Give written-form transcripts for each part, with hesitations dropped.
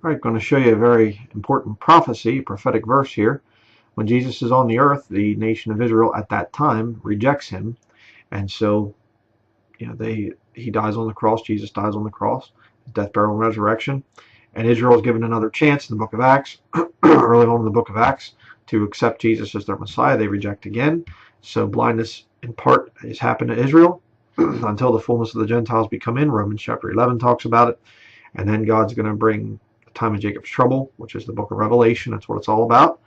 All right, going to show you a very important prophecy, prophetic verse here. When Jesus is on the earth, the nation of Israel at that time rejects him, and so he dies on the cross. Jesus dies on the cross, death, burial, and resurrection, and Israel is given another chance in the book of Acts, early on in the book of Acts, to accept Jesus as their Messiah. They reject again, so blindness in part has happened to Israel until the fullness of the Gentiles be come in. Romans chapter 11 talks about it, and then God's going to bring the time of Jacob's trouble, which is the book of Revelation. That's what it's all about.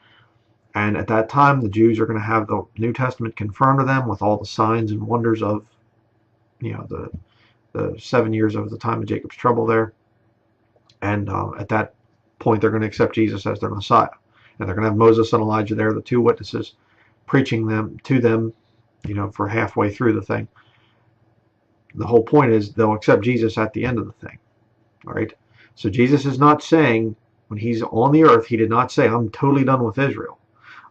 And at that time, the Jews are going to have the New Testament confirmed to them with all the signs and wonders of, the 7 years of the time of Jacob's trouble there. And at that point, they're going to accept Jesus as their Messiah. And they're going to have Moses and Elijah there, the two witnesses, preaching to them, for halfway through the thing. The whole point is they'll accept Jesus at the end of the thing. All right. So Jesus is not saying, when he's on the earth, he did not say, I'm totally done with Israel.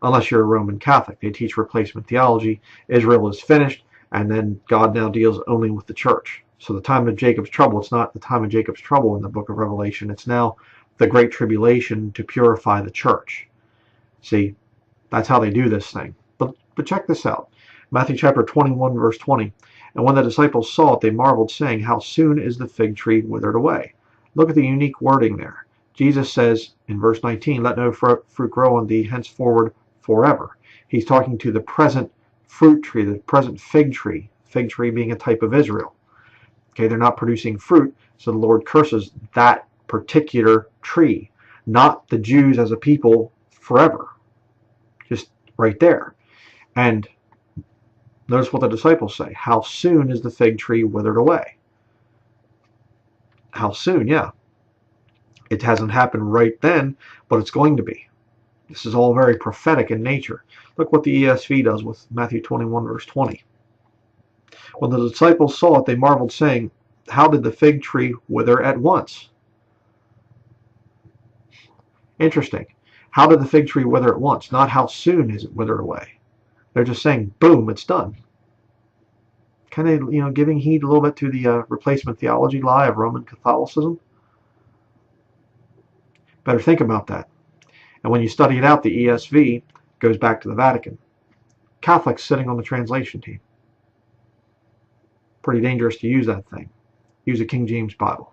Unless you're a Roman Catholic. They teach replacement theology. Israel is finished, and then God now deals only with the church. So the time of Jacob's trouble, it's not the time of Jacob's trouble in the book of Revelation. It's now the great tribulation to purify the church. See, that's how they do this thing. But check this out. Matthew chapter 21, verse 20. And when the disciples saw it, they marveled, saying, how soon is the fig tree withered away? Look at the unique wording there. Jesus says in verse 19, let no fruit grow on thee henceforward forever. He's talking to the present fruit tree, the present fig tree being a type of Israel. Okay, they're not producing fruit, so the Lord curses that particular tree, not the Jews as a people forever. Just right there. And notice what the disciples say. How soon is the fig tree withered away? How soon? Yeah. It hasn't happened right then, but it's going to be. This is all very prophetic in nature. Look what the ESV does with Matthew 21, verse 20. When the disciples saw it, they marveled, saying, how did the fig tree wither at once? Interesting. How did the fig tree wither at once? Not how soon is it withered away. They're just saying, boom, it's done. Kind of, giving heed a little bit to the replacement theology lie of Roman Catholicism. Better think about that. And when you study it out, the ESV goes back to the Vatican. Catholics sitting on the translation team. Pretty dangerous to use that thing. Use a King James Bible.